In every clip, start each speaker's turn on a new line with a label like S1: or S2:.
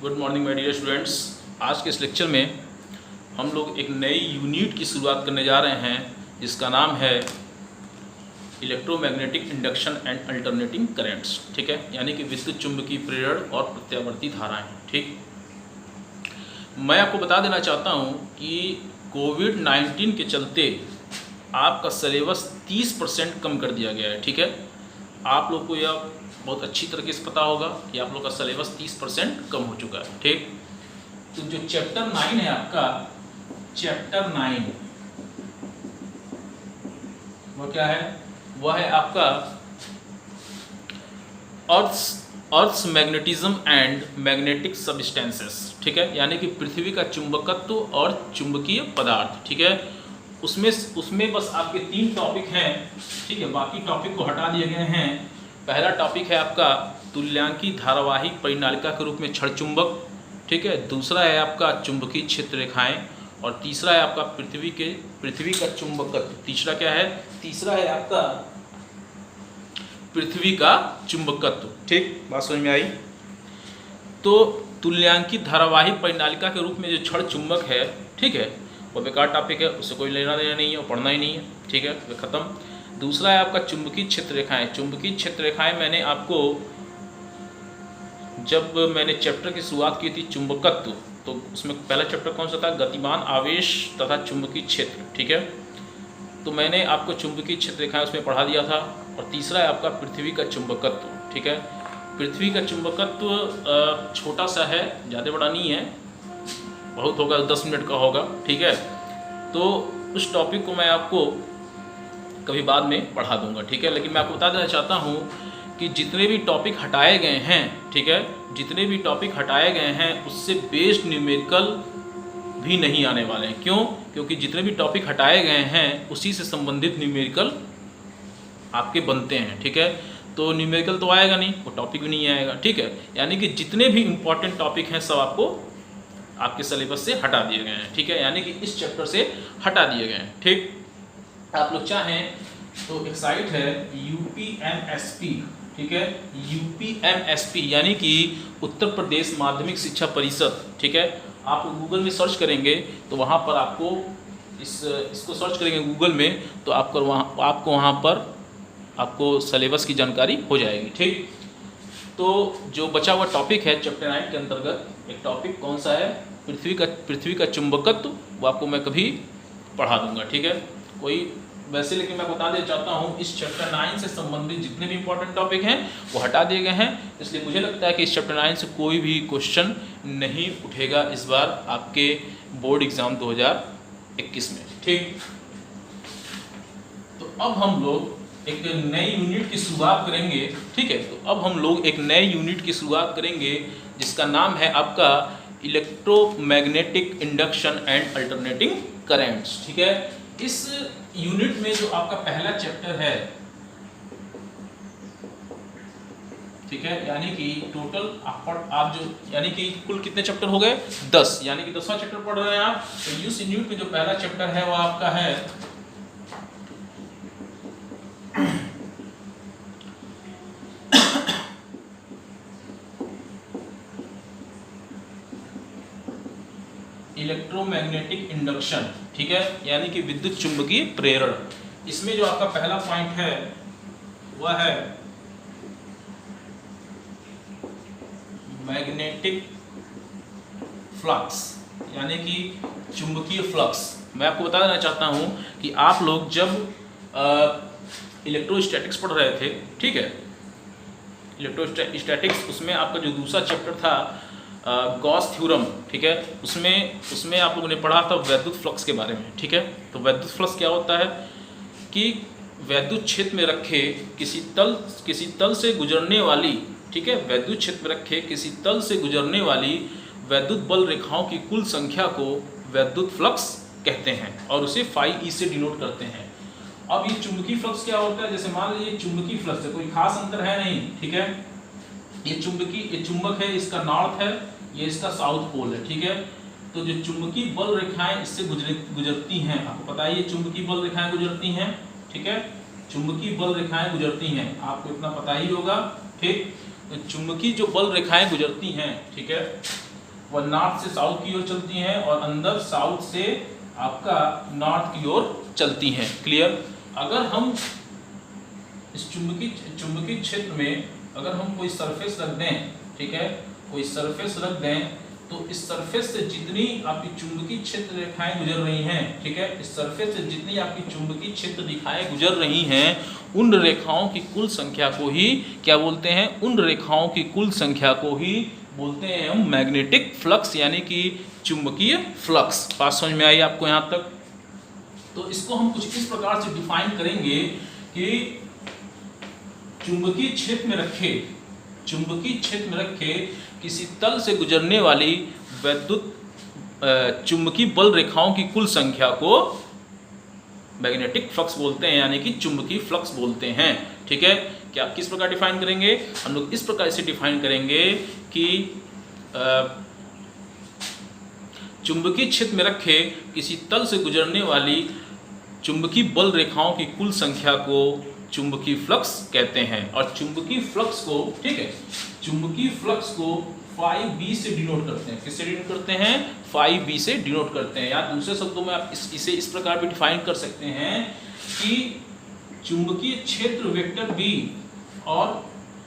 S1: Good morning my dear students. आज के इस लेक्चर में हम लोग एक नई यूनिट की शुरुआत करने जा रहे हैं जिसका नाम है electromagnetic induction and alternating currents. ठीक है, यानी कि विद्युत चुंबकीय प्रेरण और प्रत्यावर्ती धाराएं। ठीक, मैं आपको बता देना चाहता हूं कि कोविड-19 के चलते आपका सिलेबस 30% कम कर दिया गया है। ठीक है, आप लोग को यह बहुत अच्छी तरीके से पता होगा कि आप लोग का सिलेबस 30% कम हो चुका है। ठीक, तो जो चैप्टर 9 है आपका, चैप्टर 9 वो क्या है? वह है आपका अर्थ मैग्नेटिज्म एंड मैग्नेटिक सबस्टेंसेस। ठीक है, यानी कि पृथ्वी का चुंबकत्व और चुंबकीय पदार्थ। ठीक है, उसमें बस आपके 3 टॉपिक हैं। ठीक है, बाकी टॉपिक को हटा दिए गए हैं। पहला टॉपिक है आपका तुल्यांकी धारावाहिक परिनालिका के रूप में क्षण चुंबक। ठीक है, दूसरा है आपका चुंबकीय क्षेत्र रेखाएं, और तीसरा है आपका पृथ्वी का चुंबकत्व। तीसरा क्या है? तीसरा है आपका पृथ्वी का चुंबकत्व। ठीक, बात समझ में आई? तो तुल्यांकी धारावाहिक परिनालिका के रूप में जो क्षण चुंबक है, ठीक है, वो बेकार टॉपिक है, उससे कोई लेना देना नहीं है, वो पढ़ना ही नहीं है। ठीक है, वो खत्म। दूसरा है आपका चुंबकीय क्षेत्र रेखाएं। चुंबकीय क्षेत्र रेखाएं मैंने आपको जब मैंने चैप्टर की शुरुआत की थी चुंबकत्व, तो उसमें पहला चैप्टर कौन सा था? गतिमान आवेश तथा चुंबकीय क्षेत्र। ठीक है, तो मैंने आपको चुंबकीय क्षेत्र रेखाएं उसमें पढ़ा दिया था। और तीसरा है आपका पृथ्वी का चुंबकत्व। ठीक है, पृथ्वी का चुंबकत्व छोटा सा है, ज़्यादा बड़ा नहीं है, बहुत होगा 10 मिनट का होगा। ठीक है, तो उस टॉपिक को मैं आपको कभी बाद में पढ़ा दूंगा। ठीक है, लेकिन मैं आपको बता देना चाहता हूँ कि जितने भी टॉपिक हटाए गए हैं, ठीक है, जितने भी टॉपिक हटाए गए हैं उससे बेस्ड न्यूमेरिकल भी नहीं आने वाले हैं। क्यों? क्योंकि जितने भी टॉपिक हटाए गए हैं उसी से संबंधित न्यूमेरिकल आपके बनते हैं। ठीक है, तो न्यूमेरिकल तो आएगा नहीं, वो टॉपिक भी नहीं आएगा। ठीक है, यानी कि जितने भी इंपॉर्टेंट टॉपिक हैं सब आपको आपके सिलेबस से हटा दिए गए हैं। ठीक है, यानी कि इस चैप्टर से हटा दिए गए हैं। ठीक, आप लोग चाहें तो एक साइट है UPMSP। ठीक है, UPMSP यानी कि उत्तर प्रदेश माध्यमिक शिक्षा परिषद। ठीक है, आप गूगल में सर्च करेंगे तो वहाँ पर आपको इसको सर्च करेंगे गूगल में तो आपको वहाँ पर आपको सिलेबस की जानकारी हो जाएगी। ठीक, तो जो बचा हुआ टॉपिक है चैप्टर 9 के अंतर्गत एक टॉपिक कौन सा है? पृथ्वी का चुंबकत्व। वो आपको मैं कभी पढ़ा दूंगा। ठीक है, कोई वैसे, लेकिन मैं बता देना चाहता हूँ इस चैप्टर 9 से संबंधित जितने भी इंपॉर्टेंट टॉपिक हैं वो हटा दिए गए हैं, इसलिए मुझे लगता है कि इस चैप्टर 9 से कोई भी क्वेश्चन नहीं उठेगा इस बार आपके बोर्ड एग्जाम 2021 में। ठीक, तो अब हम लोग एक नई यूनिट की शुरुआत करेंगे। ठीक है, तो अब हम लोग एक नए यूनिट की शुरुआत करेंगे जिसका नाम है आपका electromagnetic induction and alternating currents. ठीक है, इस यूनिट में जो आपका पहला चैप्टर है, ठीक है, यानी कि टोटल आप जो यानी कि कुल कितने चैप्टर हो गए? 10, यानी कि 10वां चैप्टर पढ़ रहे हैं आप। तो इस यूनिट में जो पहला चैप्टर है वो आपका है इलेक्ट्रोमैग्नेटिक इंडक्शन। ठीक है, यानी कि विद्युत चुंबकीय प्रेरण। इसमें जो आपका पहला पॉइंट है वह है मैग्नेटिक फ्लक्स, यानी कि चुंबकीय फ्लक्स। मैं आपको बता देना चाहता हूं कि आप लोग जब इलेक्ट्रोस्टैटिक्स पढ़ रहे थे, ठीक है, इलेक्ट्रोस्टैटिक्स, उसमें आपका जो दूसरा चैप्टर था गॉस थ्योरम, ठीक है, उसमें आप लोगों ने पढ़ा था वैद्युत फ्लक्स के बारे में। ठीक है, तो वैद्युत फ्लक्स क्या होता है कि वैद्युत क्षेत्र में रखे किसी तल से गुजरने वाली, ठीक है, वैद्युत क्षेत्र में रखे किसी तल से गुजरने वाली वैद्युत बल रेखाओं की कुल संख्या को वैद्युत फ्लक्स कहते हैं और उसे φe से डिनोट करते हैं। अब ये चुंबकीय फ्लक्स क्या होता है? जैसे मान लीजिए चुंबकीय फ्लक्स है, कोई खास अंतर है नहीं। ठीक है, ये चुंबक है, इसका नॉर्थ है, ये इसका साउथ पोल है। ठीक है, तो जो चुंबकीय बल रेखाएं इससे गुजरती हैं, आपको पता है ये चुंबकीय बल रेखाएं गुजरती हैं। ठीक है, चुंबकीय बल रेखाएं गुजरती हैं, आपको इतना पता ही होगा। ठीक, चुंबकीय जो बल रेखाएं गुजरती हैं, ठीक है, वह नॉर्थ से साउथ की ओर चलती हैं और अंदर साउथ से आपका नॉर्थ की ओर चलती हैं। क्लियर। अगर हम इस चुंबकीय क्षेत्र में अगर हम कोई सरफेस रख दें, ठीक है, कोई सरफेस रख दें, तो इस सरफेस से जितनी आपकी चुंबकीय क्षेत्र रेखाएं गुजर रही हैं, ठीक है, इस सरफेस से जितनी आपकी चुंबकीय क्षेत्र रेखाएं गुजर रही हैं, उन रेखाओं की कुल संख्या को ही क्या बोलते हैं, उन रेखाओं की कुल संख्या को ही बोलते हैं हम मैग्नेटिक फ्लक्स, यानी कि चुंबकीय फ्लक्स। बात समझ में आई आपको यहाँ तक? तो इसको हम कुछ इस प्रकार से डिफाइन करेंगे कि चुंबकीय क्षेत्र में रखे किसी तल से गुजरने वाली वैद्युत चुंबकीय बल रेखाओं की कुल संख्या को मैग्नेटिक फ्लक्स बोलते हैं, यानी कि चुंबकीय फ्लक्स बोलते हैं। ठीक है, क्या किस प्रकार डिफाइन करेंगे हम लोग? इस प्रकार से डिफाइन करेंगे कि चुंबकीय क्षेत्र में रखे किसी तल से गुजरने वाली चुंबकीय बल रेखाओं की कुल संख्या को चुंबकीय फ्लक्स कहते हैं। और चुंबकीय फ्लक्स को, ठीक है, चुंबकीय फ्लक्स को φb से डिनोट करते हैं। किससे डिनोट करते हैं? φb से डिनोट करते हैं। या दूसरे शब्दों में आप इसे इस प्रकार भी डिफाइन कर सकते हैं कि चुंबकीय क्षेत्र वेक्टर b और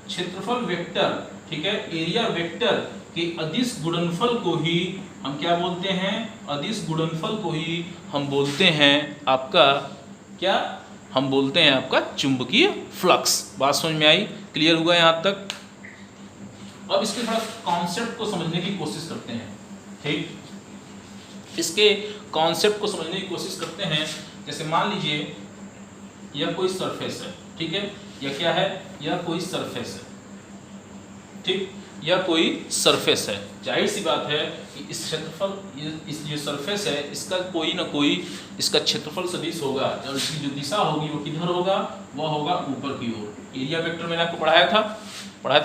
S1: क्षेत्रफल वेक्टर, ठीक है, एरिया वेक्टर के अदिश गुणनफल को ही हम क्या बोलते हैं? अदिश गुणनफल को ही हम बोलते हैं आपका क्या? हम बोलते हैं आपका चुंबकीय फ्लक्स। बात समझ में आई? क्लियर हुआ यहाँ तक? अब इसके थोड़ा कॉन्सेप्ट को समझने की कोशिश करते हैं। ठीक, इसके कॉन्सेप्ट को समझने की कोशिश करते हैं। जैसे मान लीजिए यह कोई सरफेस है, ठीक है, यह क्या है? यह कोई सरफेस है, ठीक, यह कोई सरफेस है। जाहिर सी बात है कि इस क्षेत्रफल, इस जो सरफेस है, इसका कोई ना कोई इसका क्षेत्रफल सदिश होगा और इसकी जो दिशा होगी वो किधर होगा? वह होगा ऊपर की ओर। एरिया वेक्टर मैंने आपको पढ़ाया था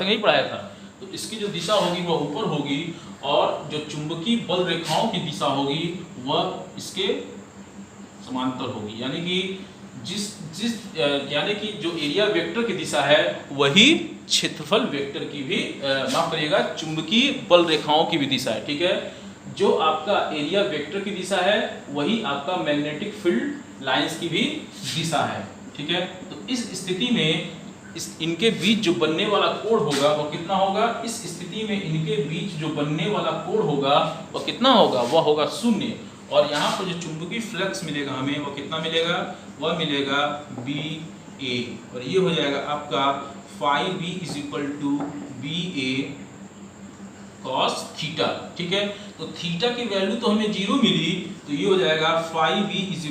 S1: नहीं पढ़ाया था? तो इसकी जो दिशा होगी वह ऊपर होगी और जो चुंबकीय बल रेखाओं की दिशा होगी वह इसके समांतर होगी। यानी कि यानी कि जो एरिया वेक्टर की दिशा है वही क्षेत्रफल वेक्टर की भी माफ करिएगा, चुंबकीय बल रेखाओं की भी दिशा है। ठीक है, जो आपका एरिया वेक्टर की दिशा है वही आपका मैग्नेटिक फील्ड लाइंस की भी दिशा है। ठीक है, तो इस स्थिति में इनके बीच जो बनने वाला कोण होगा वह कितना होगा? इस स्थिति में इनके बीच जो बनने वाला कोण होगा वह कितना होगा? वह होगा 0। और यहाँ पर जो चुंबकीय फ्लक्स मिलेगा हमें वह कितना मिलेगा? वह मिलेगा BA। और ये हो जाएगा आपका φb = BA cos थीटा। ठीक है, तो थीटा की वैल्यू तो हमें 0 मिली, तो ये हो जाएगा φb =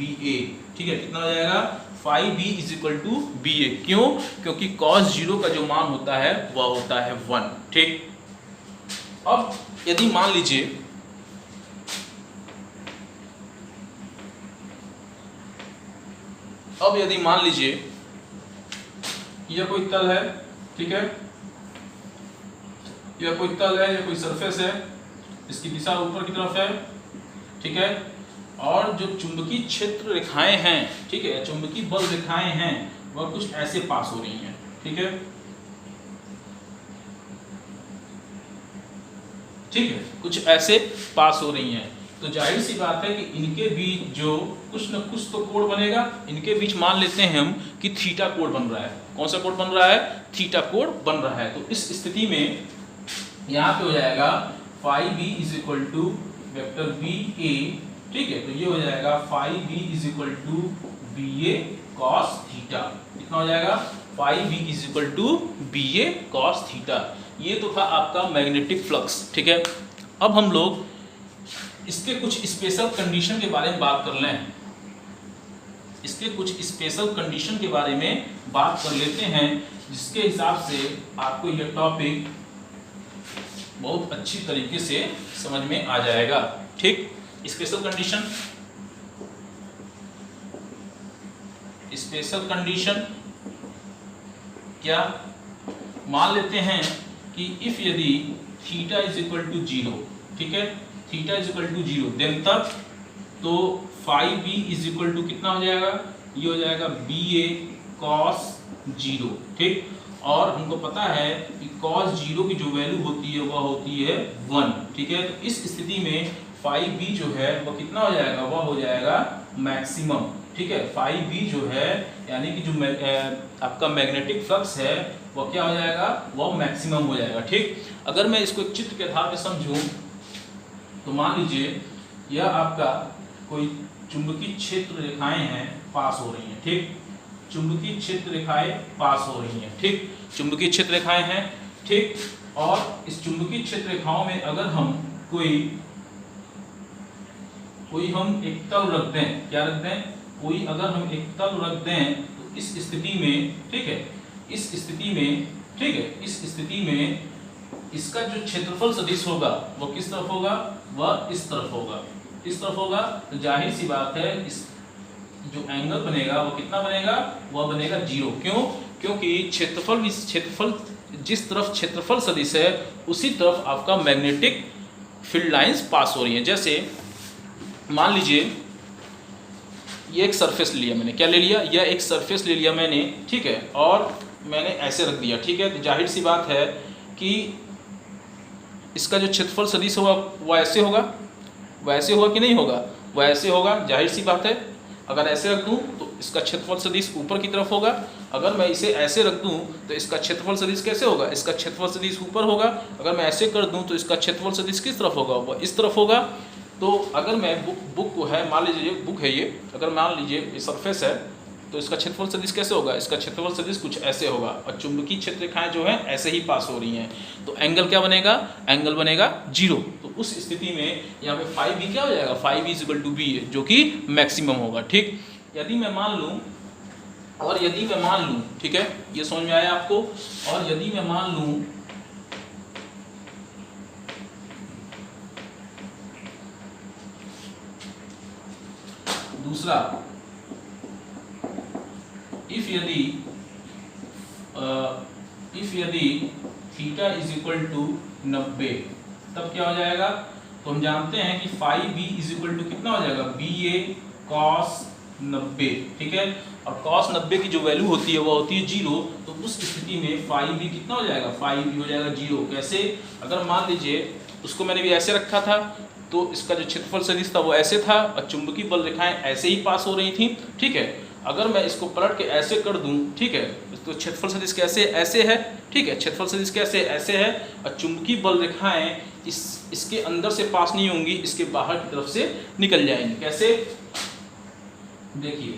S1: BA। ठीक है, कितना हो जाएगा? φb = BA। क्यों? क्योंकि cos 0 का जो मान होता है वह होता है 1। ठीक, अब यदि मान लीजिए यह कोई तल है, ठीक है, यह कोई तल है, यह कोई सरफेस है, इसकी दिशा ऊपर की तरफ है, ठीक है, और जो चुंबकीय क्षेत्र रेखाएं हैं, ठीक है, चुंबकीय बल रेखाएं हैं, वह कुछ ऐसे पास हो रही हैं। ठीक है, कुछ ऐसे पास हो रही हैं। तो जाहिर सी बात है कि इनके बीच जो कुछ न कुछ तो कोण बनेगा। इनके बीच मान लेते हैं हम कि थीटा कोण बन रहा है। कौन सा कोण बन रहा है? थीटा कोण बन रहा है। तो इस स्थिति में यहाँ पे हो जाएगा φb = वेक्टर BA। ठीक है, तो ये हो जाएगा φb = BA cos थीटा। कितना हो जाएगा? φb = BA cos theta. ये तो था आपका मैग्नेटिक फ्लक्स। ठीक है, अब हम लोग इसके कुछ स्पेशल कंडीशन के बारे में बात कर लें। इसके कुछ स्पेशल कंडीशन के बारे में बात कर लेते हैं, जिसके हिसाब से आपको यह टॉपिक बहुत अच्छी तरीके से समझ में आ जाएगा। ठीक, स्पेशल कंडीशन क्या? मान लेते हैं कि इफ यदि थीटा = 0, ठीक है, थीटा = 0, देन तब तो φb = कितना हो जाएगा? ये हो जाएगा BA cos 0। ठीक, और हमको पता है कि cos 0 की जो वैल्यू होती है वह होती है 1, ठीक है। तो इस स्थिति में फाई बी जो है वह कितना हो जाएगा, वह हो जाएगा मैक्सिमम, ठीक है। फाई बी जो है यानी कि जो आपका मैग्नेटिक फ्लक्स है वह क्या हो जाएगा, वह मैक्सिमम हो जाएगा, ठीक। अगर मैं इसको एक चित्र के आधार पर समझूं तो मान लीजिए यह आपका कोई चुंबकीय क्षेत्र रेखाएं हैं पास हो रही हैं, ठीक। चुंबकीय क्षेत्र रेखाएं पास हो रही हैं, ठीक। चुंबकीय क्षेत्र रेखाएं हैं, ठीक। और इस चुंबकीय क्षेत्र रेखाओं में अगर हम कोई हम एक तल रख दें, क्या रख दें, कोई अगर हम एक तल रख दें तो इस स्थिति में, ठीक है, इस स्थिति में, ठीक है, इस स्थिति में इसका जो क्षेत्रफल सदिश होगा वो किस तरफ होगा, वह इस तरफ होगा, इस तरफ होगा। तो जाहिर सी बात है इस जो एंगल बनेगा वो कितना बनेगा, वह बनेगा 0। क्यों, क्योंकि क्षेत्रफल जिस तरफ क्षेत्रफल सदिश है उसी तरफ आपका मैग्नेटिक फील्ड लाइंस पास हो रही है। जैसे मान लीजिए ये एक सरफेस लिया मैंने, क्या ले लिया, यह एक सरफेस ले लिया मैंने, ठीक है, और मैंने ऐसे रख दिया, ठीक है। तो जाहिर सी बात है कि इसका जो क्षेत्रफल सदिश होगा वह ऐसे होगा, वह ऐसे होगा कि नहीं होगा, वह ऐसे होगा, जाहिर सी बात है। अगर ऐसे रख दूं तो इसका क्षेत्रफल सदिश ऊपर की तरफ होगा, अगर मैं इसे ऐसे रख दूं तो इसका क्षेत्रफल सदिश कैसे होगा, इसका क्षेत्रफल सदिश ऊपर होगा। अगर मैं ऐसे कर दूं तो इसका क्षेत्रफल सदिश किस तरफ होगा, वह इस तरफ होगा। तो अगर मैं बुक को है, मान लीजिए बुक है ये, अगर मान लीजिए ये सरफेस है तो इसका क्षेत्रफल सदिश कैसे होगा, इसका क्षेत्रफल सदिश कुछ ऐसे होगा और चुंबकीय क्षेत्र रेखाएं जो हैं ऐसे ही पास हो रही हैं। तो एंगल क्या बनेगा, एंगल बनेगा 0। तो उस स्थिति में यहाँ पे फाई बी क्या हो जाएगा, phi B equal to B, जो कि मैक्सिमम होगा, ठीक। यदि मैं मान लूँ और यदि मैं मान लूँ, ठीक है, ये समझ में आया आपको। और यदि मैं मान लूँ दूसरा, इफ यदि थीटा इज इक्वल टू 90, तब क्या हो जाएगा, तो हम जानते हैं कि phi B is equal to कितना हो जाएगा, बी ए कॉस 90, ठीक है। और कॉस 90 की जो वैल्यू होती है वो होती है 0। तो उस स्थिति में फाई बी कितना हो जाएगा, फाई बी हो जाएगा 0। कैसे, अगर मान लीजिए उसको मैंने भी ऐसे रखा था तो इसका जो क्षेत्रफल सदिश था वो ऐसे था और चुंबकीय बल रेखाएं ऐसे ही पास हो रही थी, ठीक है। अगर मैं इसको पलट के ऐसे कर दूं, ठीक है, तो क्षेत्रफल सदिश कैसे ऐसे है, ठीक है, क्षेत्रफल सदिश कैसे ऐसे है और चुंबकीय बल रेखाएं इसके अंदर से पास नहीं होंगी, इसके बाहर की तरफ से निकल जाएंगी। कैसे, देखिए,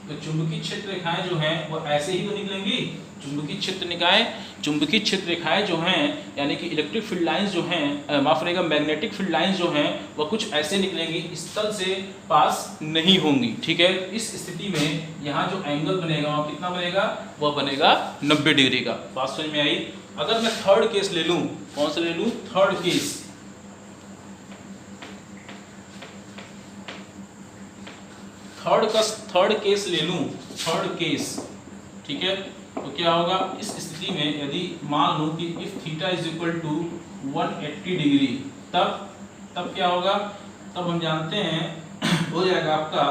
S1: तो चुंबकीय क्षेत्र रेखाएं जो हैं वो ऐसे ही तो निकलेंगी। चुंबकीय क्षेत्र रेखाएं जो हैं यानी कि इलेक्ट्रिक फील्ड लाइंस जो हैं, माफ करिएगा, मैग्नेटिक फील्ड लाइंस जो हैं वह कुछ ऐसे निकलेंगी, इस तल से पास नहीं होंगी, ठीक है। इस स्थिति में यहाँ जो एंगल बनेगा वह कितना बनेगा, वह बनेगा 90 डिग्री का। बात समझ में आई। अगर मैं थर्ड केस ले लूँ, कौन सा ले लूँ, थर्ड केस, थर्ड केस ले लूँ, थर्ड केस, ठीक है। तो क्या होगा, इस स्थिति में यदि मान लूँ कि if theta is equal to 180 degree, तब क्या होगा, तब हम जानते हैं हो जाएगा आपका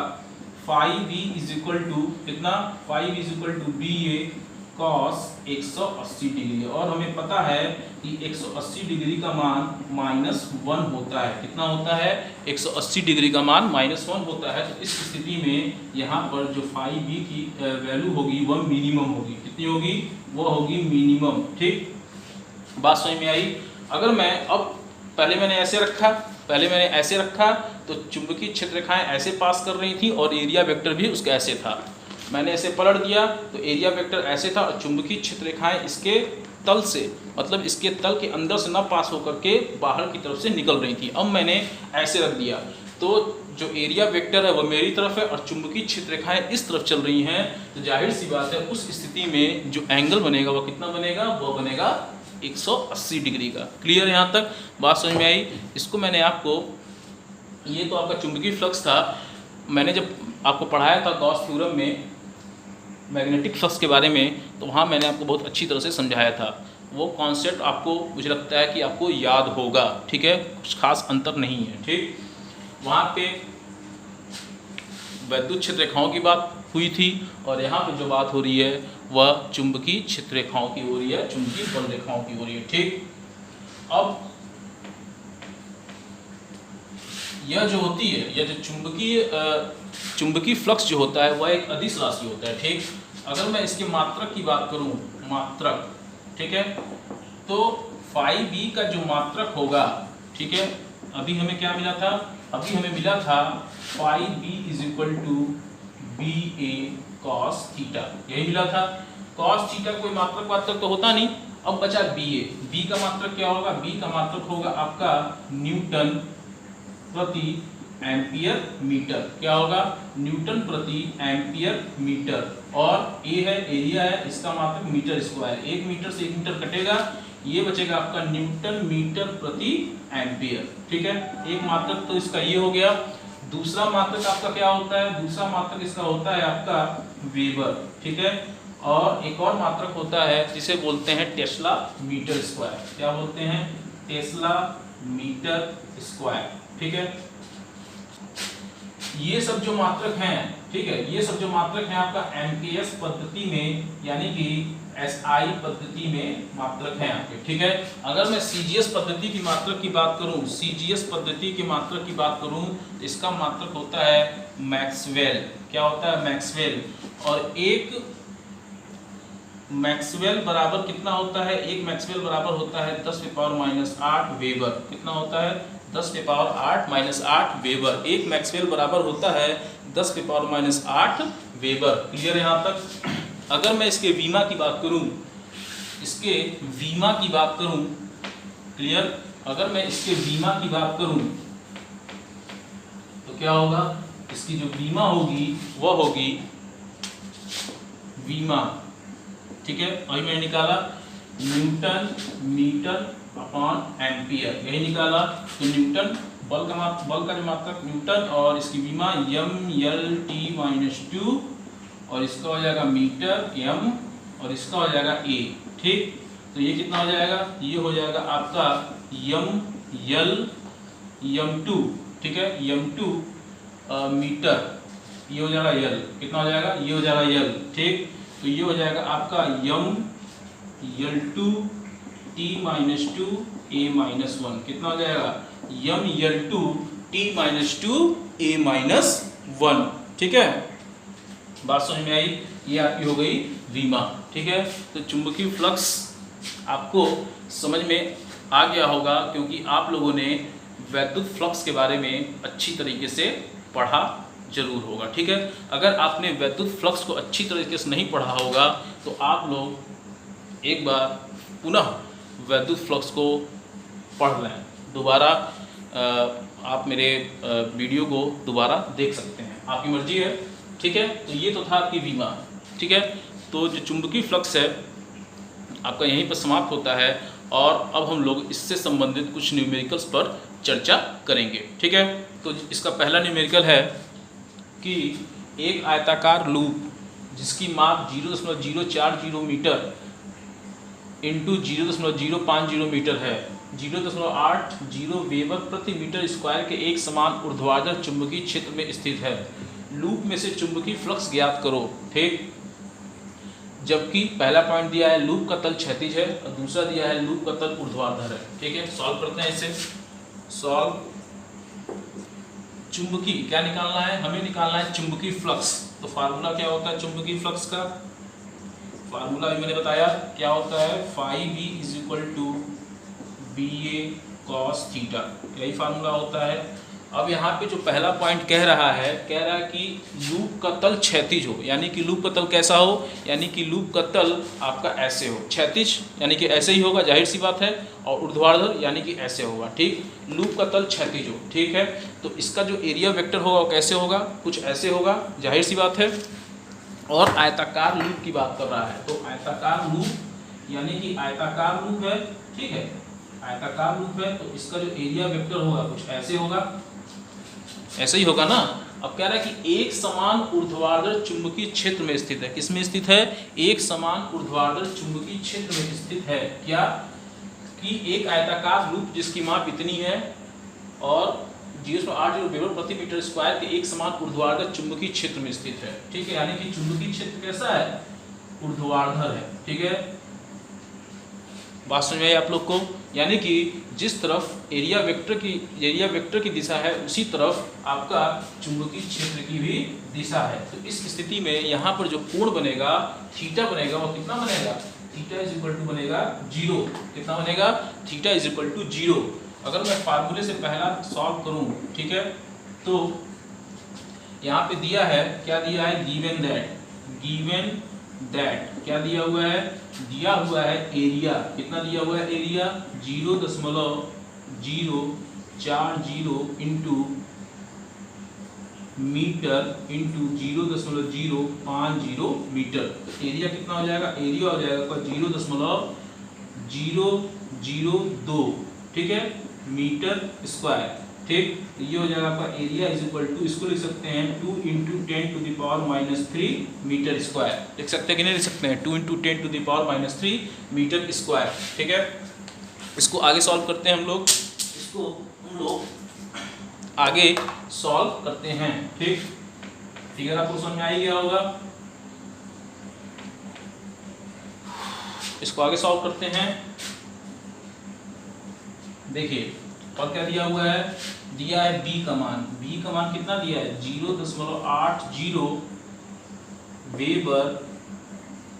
S1: phi B is equal to कितना, phi B is equal to B A cos 180 degree. और हमें पता है कि 180 डिग्री का मान -1 होता है। कितना होता है, 180 डिग्री का मान -1 होता है। तो इस स्थिति में यहाँ पर जो फाई बी की वैल्यू होगी वह मिनिमम होगी। कितनी होगी, वो होगी मिनिमम, ठीक। बात समझ में आई। अगर मैं अब पहले मैंने ऐसे रखा तो चुंबकीय क्षेत्र रेखाएं ऐसे पास कर रही थी और एरिया वेक्टर भी उसका ऐसे था। मैंने ऐसे पलट दिया तो एरिया वेक्टर ऐसे था और चुंबकीय क्षेत्र रेखाएं इसके तल से, मतलब इसके तल के अंदर से ना पास होकर के बाहर की तरफ से निकल रही थी। अब मैंने ऐसे रख दिया तो जो एरिया वेक्टर है वो मेरी तरफ है और चुंबकीय क्षेत्र रेखाएं इस तरफ चल रही हैं। तो जाहिर सी बात है उस स्थिति में जो एंगल बनेगा वो कितना बनेगा, वो बनेगा 180 डिग्री का। क्लियर, यहाँ तक बात समझ में आई। इसको मैंने आपको, ये तो आपका चुंबकीय फ्लक्स था। मैंने जब आपको पढ़ाया था गॉस थ्योरम में मैग्नेटिक फ्लक्स के बारे में, तो वहाँ मैंने आपको बहुत अच्छी तरह से समझाया था। वो कॉन्सेप्ट आपको, मुझे लगता है कि आपको याद होगा, ठीक है, कुछ खास अंतर नहीं है, ठीक। वहाँ पे वैद्युत क्षेत्र रेखाओं की बात हुई थी और यहाँ पे जो बात हो रही है वह चुंबकीय क्षेत्र रेखाओं की हो रही है, चुंबकीय बल रेखाओं की हो रही है। ठीक, अब यह जो होती है, यह जो चुंबकीय फ्लक्स जो होता है वह एक अदिश राशि होता है। ठीक, अगर मैं इसके मात्रक की बात करूं, मात्रक, ठीक है, तो फाई बी का जो मात्रक होगा, ठीक है, अभी हमें क्या मिला था, अभी हमें मिला था phi B is equal to B A cos theta, यही मिला था। कॉस थीटा कोई मात्रक तो होता नहीं। अब बचा बी ए, बी का मात्रक क्या होगा, बी का मात्रक होगा आपका न्यूटन प्रति एम्पियर मीटर, क्या होगा, न्यूटन प्रति एम्पियर मीटर, और ए है, एरिया है, इसका मात्रक मीटर स्क्वायर, 1 मीटर से 1 मीटर कटेगा, ये बचेगा आपका न्यूटन मीटर प्रति एम्पियर। ठीक है, एक मात्रक तो इसका ये हो गया। दूसरा मात्रक आपका क्या होता है, दूसरा मात्रक इसका होता है आपका वेबर। ठीक है, और एक और मात्रक होता है जिसे बोलते हैं टेस्ला मीटर स्क्वायर, क्या बोलते हैं, टेस्ला मीटर स्क्वायर। ठीक है, ये सब जो मात्रक हैं, ठीक है, ये सब जो मात्रक हैं आपका एमकेएस पद्धति में, यानी कि एसआई पद्धति में मात्रक हैं आपके। ठीक है, अगर मैं सीजीएस पद्धति की मात्रक की बात करूं, सीजीएस पद्धति के मात्रक की बात करूं तो इसका मात्रक होता है मैक्सवेल, क्या होता है, मैक्सवेल। और एक मैक्सवेल बराबर कितना होता है, एक मैक्सवेल बराबर होता है 10⁻⁸ वेबर, कितना होता है, 10⁻⁸ वेबर। एक मैक्सवेल बराबर होता है 10⁻⁸ वेबर। क्लियर है यहाँ तक। अगर मैं इसके वीमा की बात करूं, इसके वीमा की बात करूं, क्लियर, अगर मैं इसके वीमा की बात करूं तो क्या होगा, इसकी जो वीमा होगी वह होगी वीमा, ठीक है, अभी मैंने निकाला न्यूटन मीटर अपॉन एम्पियर, यही निकाला। तो न्यूटन बल का जो मात्रक न्यूटन, और इसकी वीमा m/L/T-2, और इसका हो जाएगा मीटर m, और इसका हो जाएगा a। ठीक, तो ये कितना हो जाएगा, ये हो जाएगा आपका m2, ठीक है, m2 मीटर, ये हो जाएगा l, कितना हो जाएगा, ये हो जाएगा l। ठीक, तो ये हो जाएगा आपका m/L2 T-2 a-1, कितना हो जाएगा, m/L2 T-2 a-1। ठीक है, बात समझ में आई, ये आपकी हो गई वीमा। ठीक है, तो चुंबकीय फ्लक्स आपको समझ में आ गया होगा, क्योंकि आप लोगों ने वैद्युत फ्लक्स के बारे में अच्छी तरीके से पढ़ा जरूर होगा। ठीक है, अगर आपने वैद्युत फ्लक्स को अच्छी तरीके से नहीं पढ़ा होगा तो आप लोग एक बार पुनः वैद्युत फ्लक्स को पढ़ लें, दोबारा आप मेरे वीडियो को दोबारा देख सकते हैं, आपकी मर्जी है। ठीक है, तो ये तो था आपकी वीमा। ठीक है, तो जो चुंबकीय फ्लक्स है आपका यहीं पर समाप्त होता है, और अब हम लोग इससे संबंधित कुछ न्यूमेरिकल्स पर चर्चा करेंगे। ठीक है, तो इसका पहला न्यूमेरिकल है कि एक आयताकार लूप जिसकी माप 0.040 मीटर इंटू 0.050 मीटर है, 0.80 वेबर प्रति मीटर स्क्वायर के एक समान ऊर्ध्वाधर चुंबकीय क्षेत्र में स्थित है। लूप में से चुंबकीय फ्लक्स ज्ञात करो। ठीक, जबकि पहला पॉइंट दिया है लूप का तल क्षैतिज है और दूसरा दिया है लूप का तल ऊर्ध्वाधर है। ठीक है, सॉल्व करते हैं इसे। सॉल्व, चुंबकीय क्या निकालना है, हमें निकालना है चुंबकीय फ्लक्स। तो फार्मूला क्या होता है चुंबकीय फ्लक्स का, फार्मूला भी मैंने बताया क्या होता है, phi B is equal to B A cos theta, यही फार्मूला होता है। अब यहाँ पे जो पहला पॉइंट कह रहा है कि लूप का तल क्षैतिज हो, यानी कि लूप का तल कैसा हो, यानी कि लूप का तल आपका ऐसे हो, क्षैतिज यानी कि ऐसे ही होगा, जाहिर सी बात है, और ऊर्ध्वाधर यानी कि ऐसे होगा। ठीक, लूप का तल क्षैतिज हो। ठीक है, तो इसका जो एरिया वेक्टर होगा वो कैसे होगा, कुछ ऐसे होगा, जाहिर सी बात है। और आयताकार लूप की बात कर रहा है, तो आयताकार लूप यानी कि आयताकार लूप है। ठीक है, आयताकार लूप है, तो इसका जो एरिया वेक्टर होगा कुछ ऐसे होगा, ऐसे ही होगा ना। अब कह रहा है कि एक समान ऊर्ध्वाधर चुंबकीय क्षेत्र में स्थित है, किसमें स्थित है, एक समान ऊर्ध्वाधर चुंबकीय क्षेत्र में स्थित है। क्या कि एक आयताकार लूप जिसकी माप इतनी है और 0.80 वेबर प्रति मीटर स्क्वायर के एक समान ऊर्ध्वाधर चुंबकीय क्षेत्र में स्थित है। ठीक है, यानी कि चुंबकीय क्षेत्र कैसा है, ऊर्ध्वाधर है। ठीक है, बात समझ में आई आप लोग को। यानी कि जिस तरफ एरिया वेक्टर की दिशा है उसी तरफ आपका चुंबकीय क्षेत्र की भी दिशा है। तो इस स्थिति में यहाँ पर जो कोण बनेगा, थीटा बनेगा, वो कितना बनेगा, थीटा इज इक्वल टू बनेगा 0। कितना बनेगा, थीटा इज इक्वल टू 0। अगर मैं फार्मूले से पहला सॉल्व करूं, ठीक है, तो यहाँ पे दिया है, क्या दिया है, गिवन दैट क्या दिया हुआ है, दिया हुआ है एरिया। कितना दिया हुआ है area, 0.040 into metre into 0.050 metre. तो एरिया कितना हो जाएगा, एरिया हो जाएगा 0.002, ठीक है, मीटर स्क्वायर। ठीक, ये हो जाएगा आपका एरिया इज इक्वल टू, इसको लिख सकते हैं 2 × 10⁻³ मीटर स्क्वायर। लिख सकते हैं कि नहीं लिख सकते हैं, 2 × 10⁻³ मीटर स्क्वायर। ठीक है, इसको आगे सॉल्व करते हैं हम लोग, इसको हम लोग आगे सॉल्व करते हैं। ठीक, फिगर आपको समझ में आ ही गया होगा। इसको आगे सॉल्व करते हैं। देखिए, और क्या दिया हुआ है, दिया है बी का मान। बी का मान कितना दिया है, 0.80 वेबर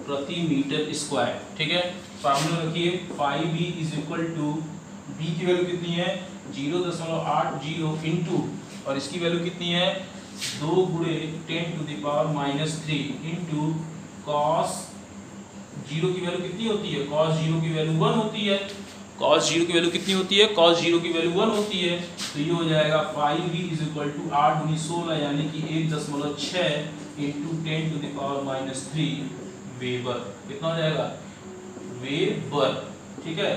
S1: प्रति मीटर स्क्वायर। ठीक है, फार्मूला रखिए, 5b is equal to, B की वैल्यू कितनी है, 0.80 इंटू, और इसकी वैल्यू कितनी है, 2 × 10⁻³ इंटू कॉस 0 की वैल्यू कितनी होती है, कॉस 0 की वैल्यू 1 होती है। कॉस 0 की वैल्यू कितनी होती है, कॉस 0 की वैल्यू 1 होती है। तो ये हो जाएगा 5b इज इक्वल टू 8 × 16 यानी कि 1.6 इंटू 10⁻³ वेबर। कितना हो जाएगा, वेबर। ठीक है,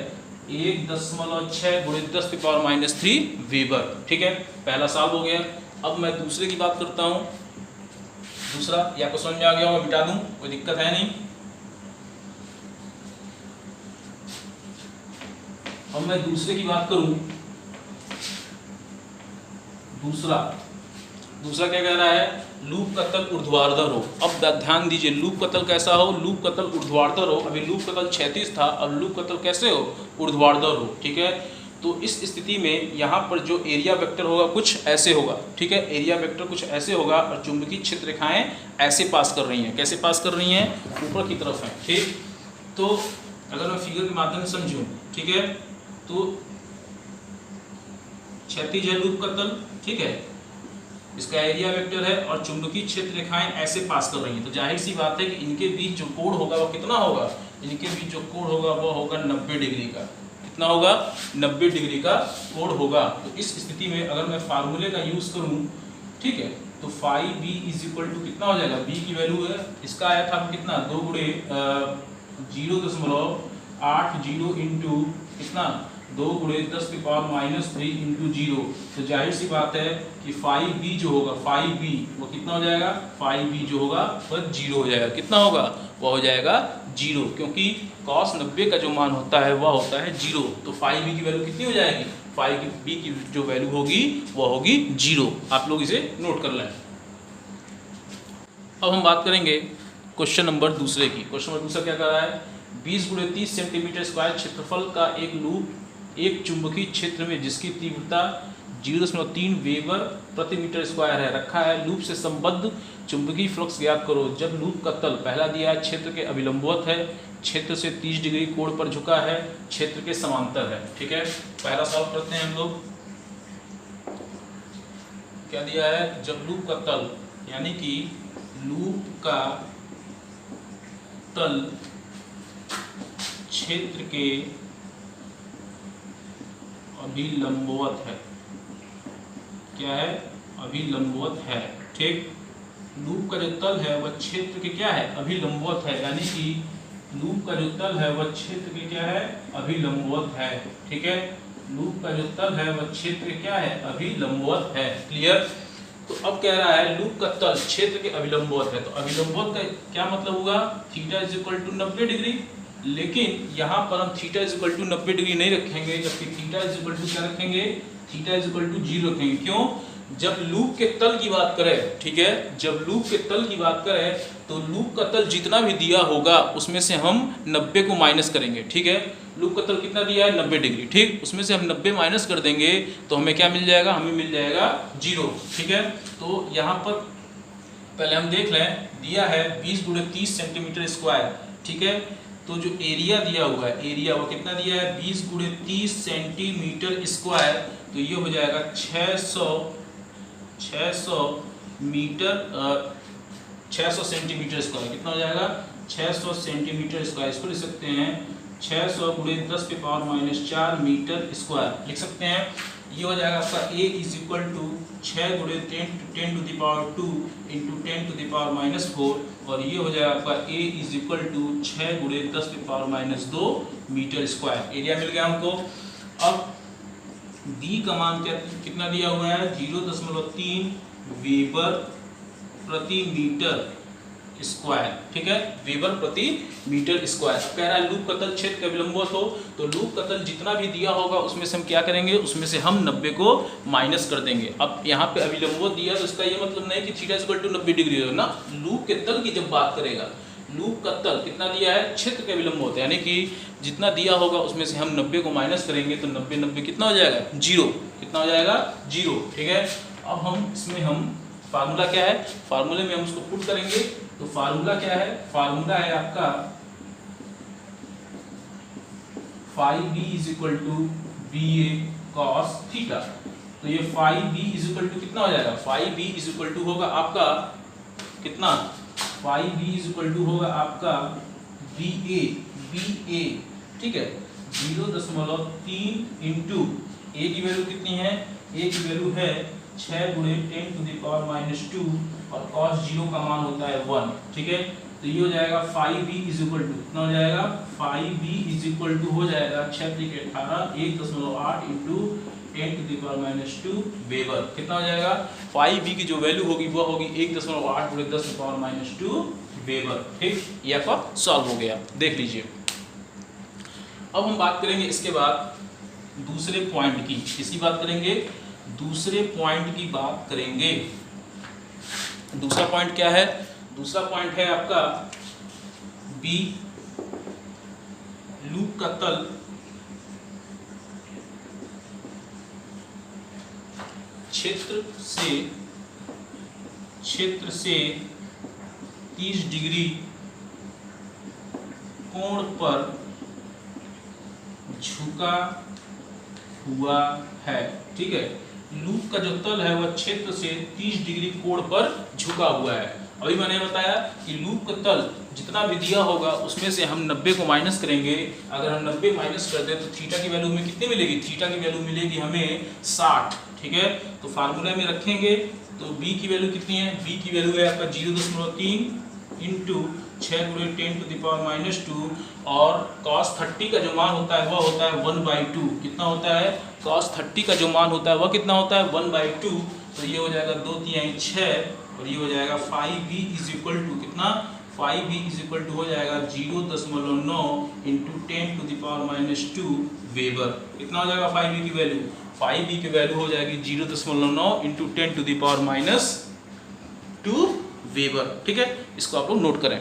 S1: 1.6 × 10⁻³ वेबर। ठीक है, पहला सॉल्व हो गया। अब मैं दूसरे की बात करता हूँ। दूसरा या को समझ में आ गया होगा, मिटा दूं, कोई दिक्कत है नहीं। अब मैं दूसरे की बात करूं, दूसरा क्या कह रहा है, लूप का तल ऊर्ध्वाधर हो। अब ध्यान दीजिए, लूप का तल कैसा हो, लूप का तल ऊर्ध्वाधर हो। अभी लूप का तल क्षैतिज था, अब लूप का तल कैसे हो, ऊर्ध्वाधर हो। ठीक है, तो इस स्थिति में यहाँ पर जो एरिया वेक्टर होगा कुछ ऐसे होगा। ठीक है, एरिया वेक्टर कुछ ऐसे होगा और चुंबकीय क्षेत्र रेखाएं ऐसे पास कर रही हैं। कैसे पास कर रही हैं, ऊपर की तरफ है। ठीक, तो अगर मैं फिगर के माध्यम से समझूं, ठीक है, तो क्षैतिज है लूप का तल, ठीक है, इसका एरिया वेक्टर है और चुंबकीय क्षेत्र रेखाएं ऐसे पास कर रही हैं। तो जाहिर सी बात है कि इनके बीच जो कोण होगा वो कितना होगा, इनके बीच जो कोण होगा वो होगा 90 डिग्री का। कितना होगा, 90 डिग्री का कोण होगा। तो इस स्थिति में अगर मैं फार्मूले का यूज करूं, ठीक है, तो 5b इज इक्वल टू कितना हो जाएगा, b की वैल्यू है, इसका आया था कितना, 2 × 0.80 इंटू कितना, 2 × 10⁻³ इंटू 0। तो जाहिर सी बात है कि 5b जो होगा, 5b वो कितना हो जाएगा, 5b जो होगा वह 0 हो जाएगा। कितना होगा, वह हो जाएगा 0, क्योंकि cos 90 का जो मान होता है वह होता है 0। तो 5b की वैल्यू कितनी हो जाएगी, 5b की जो वैल्यू होगी वह होगी 0। आप लोग इसे नोट कर लें। अब हम बात करेंगे क्वेश्चन नंबर दूसरे की। क्वेश्चन नंबर दूसरा क्या कर रहा है, 20 × 30 सेंटीमीटर स्क्वायर क्षेत्रफल का एक लूप एक चुंबकीय क्षेत्र में जिसकी तीव्रता 0.3 वेबर प्रति मीटर स्क्वायर है रखा है। लूप से संबद्ध चुंबकीय फ्लक्स ज्ञात करो। जब लूप का तल, पहला दिया है क्षेत्र के अभिलंबवत है, क्षेत्र से 30 डिग्री कोण पर झुका है, क्षेत्र के समांतर है। ठीक है, पहला सॉल्व करते हैं हम लोग। क्या दिया है, जब लूप का तल, यानी कि लूप का तल क्षेत्र के अभिलंबवत है। क्या है, अभिलंबवत है। ठीक, लूप का जो तल है वह क्षेत्र के क्या है, अभिलंबवत है, यानी कि लूप का जो तल है वह क्षेत्र के क्या है, अभिलंबवत है। ठीक है, लूप का जो तल है वह क्षेत्र के क्या है, अभिलंबवत है। क्लियर। तो अब कह रहा है लूप का तल क्षेत्र के अभिलंबवत है, तो अभिलंबवत का क्या मतलब होगा, theta is equal to 90 degree. लेकिन यहाँ पर हम theta is equal to 90 degree नहीं रखेंगे, जबकि थीटा इज इक्वल टू क्या रखेंगे, थीटा इज इक्वल टू 0 रखेंगे। क्यों? जब लूप के तल की बात करें, ठीक है, जब लूप के तल की बात करें तो लूप का तल जितना भी दिया होगा उसमें से हम 90 को माइनस करेंगे। ठीक है, लूप का तल कितना दिया है? 90 डिग्री। ठीक, उसमें से हम 90 माइनस कर देंगे तो हमें क्या मिल जाएगा? हमें मिल जाएगा 0। ठीक है, तो यहाँ पर पहले हम देख लें, दिया है 20 × 30 सेंटीमीटर स्क्वायर। ठीक है, तो जो एरिया दिया हुआ है, एरिया वो कितना दिया है? 20 × 30 सेंटीमीटर स्क्वायर, तो ये हो जाएगा 600 मीटर 600 सेंटीमीटर स्क्वायर। कितना हो जाएगा? 600 सेंटीमीटर स्क्वायर। इसको लिख सकते हैं 600 × 10⁻⁴ मीटर स्क्वायर लिख सकते हैं। ये हो जाएगा आपका A is equal to 6 × 10⁻² into 10⁻⁴, और ये हो जाएगा आपका A is equal to 6 × 10⁻² metre square. Area मिल गया हमको। अब D का मान कितना दिया हुआ है? 0.3 वेबर प्रति मीटर स्क्वायर। ठीक है, वेबर प्रति मीटर स्क्वायर। अब कह रहा है लूप का तल क्षेत्र का विलंबवत हो, तो लूप का तल जितना भी दिया होगा उसमें से हम क्या करेंगे? उसमें से हम 90 को माइनस कर देंगे। अब यहाँ पे अविलंबवत दिया तो इसका ये मतलब नहीं कि थीटा इक्वल टू 90 डिग्री हो ना। लूप के तल की जब बात करेगा, लूप का तल कितना दिया है? क्षेत्र का विलंबवत, यानी कि जितना दिया होगा उसमें से हम 90 को माइनस करेंगे तो 90 कितना हो जाएगा? 0। कितना हो जाएगा? 0। ठीक है, अब हम इसमें हम फार्मूला क्या है? फार्मूले में हम उसको पुट करेंगे। तो फार्मूला क्या है? फार्मूला है आपका φb is equal to BA cos theta. तो ये φb इज इक्वल टू कितना हो जाएगा? φb इज इक्वल टू होगा आपका कितना? φb इज इक्वल टू होगा आपका BA। ठीक है, 0.3 इंटू A की वैल्यू कितनी है? A की वैल्यू है 6 × 10⁻² और cos 0 का मान होता है 1। ठीक है, तो ये हो जाएगा φb इज इक्वल टू कितना हो जाएगा? φb इज इक्वल टू हो जाएगा 6 × 18 1.8 इंटू 10⁻² वेबर। कितना हो जाएगा? φb की जो वैल्यू होगी वो होगी 1.8 × 10⁻² वेबर। ठीक, ये आपका सॉल्व हो गया। देख लीजिए, अब हम बात करेंगे इसके बाद दूसरे पॉइंट की। किसकी बात करेंगे? दूसरे पॉइंट की बात करेंगे। दूसरा पॉइंट क्या है? दूसरा पॉइंट है आपका B, लूप का तल क्षेत्र से 30 डिग्री कोण पर झुका हुआ है। ठीक है, लूप का जो तल है वह क्षेत्र से 30 डिग्री कोण पर झुका हुआ है। अभी मैंने बताया कि लूप का तल जितना भी दिया होगा उसमें से हम 90 को माइनस करेंगे। अगर हम 90 माइनस कर दें तो थीटा की वैल्यू में कितनी मिलेगी? थीटा की वैल्यू मिलेगी हमें 60। ठीक है, तो फार्मूला में रखेंगे तो B की वैल्यू कितनी है? B की वैल्यू है आपका 0.3 इंटू 6 × 10⁻², और cos 30 का जो मान होता है वह होता है 1/2। कितना होता है? cos 30 का जो मान होता है वह कितना होता है? 1/2। तो ये हो जाएगा 2×3 6, और ये हो जाएगा φb इज इक्वल टू कितना? φb इज इक्वल टू हो जाएगा 0.9 इंटू 10⁻² वेबर। कितना हो जाएगा φb की वैल्यू? φb की वैल्यू हो जाएगी 0.9 इंटू 10⁻² वेबर। ठीक है, इसको आप लोग नोट करें।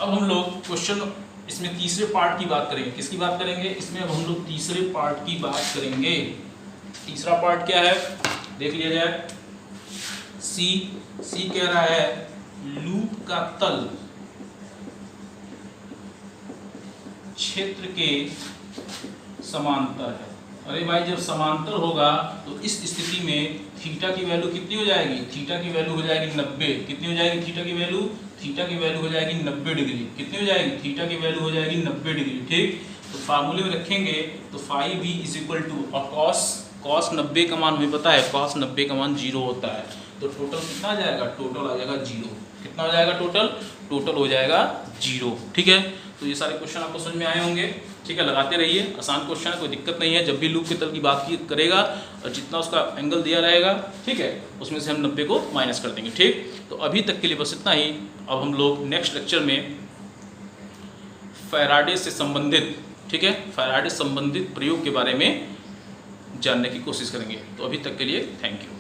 S1: अब हम लोग क्वेश्चन इसमें तीसरे पार्ट की बात करेंगे। किसकी बात करेंगे? इसमें अब हम लोग तीसरे पार्ट की बात करेंगे। तीसरा पार्ट क्या है? देख लिया जाए। सी कह रहा है लूप का तल क्षेत्र के समांतर है। अरे भाई, जब समांतर होगा तो इस स्थिति में थीटा की वैल्यू कितनी हो जाएगी? थीटा की वैल्यू हो जाएगी 90। कितनी हो जाएगी थीटा की वैल्यू? थीटा की वैल्यू हो जाएगी 90 डिग्री। कितनी हो जाएगी? थीटा की वैल्यू हो जाएगी 90 डिग्री। ठीक, तो फार्मूले में रखेंगे तो φb इज इक्वल टू, और cos 90 का मान हमें पता है, cos 90 का मान 0 होता है। तो टोटल कितना आ जाएगा? टोटल आ जाएगा 0। कितना हो जाएगा टोटल? टोटल हो जाएगा 0। ठीक है, तो ये सारे क्वेश्चन आपको समझ में आए होंगे। ठीक है, लगाते रहिए, आसान क्वेश्चन है, कोई दिक्कत नहीं है। जब भी लूप के तल की बात करेगा और जितना उसका एंगल दिया रहेगा, ठीक है, उसमें से हम 90 को माइनस कर देंगे। ठीक, तो अभी तक के लिए बस इतना ही। अब हम लोग नेक्स्ट लेक्चर में फैराडे से संबंधित ठीक है, फेराडे संबंधित प्रयोग के बारे में जानने की कोशिश करेंगे। तो अभी तक के लिए थैंक यू।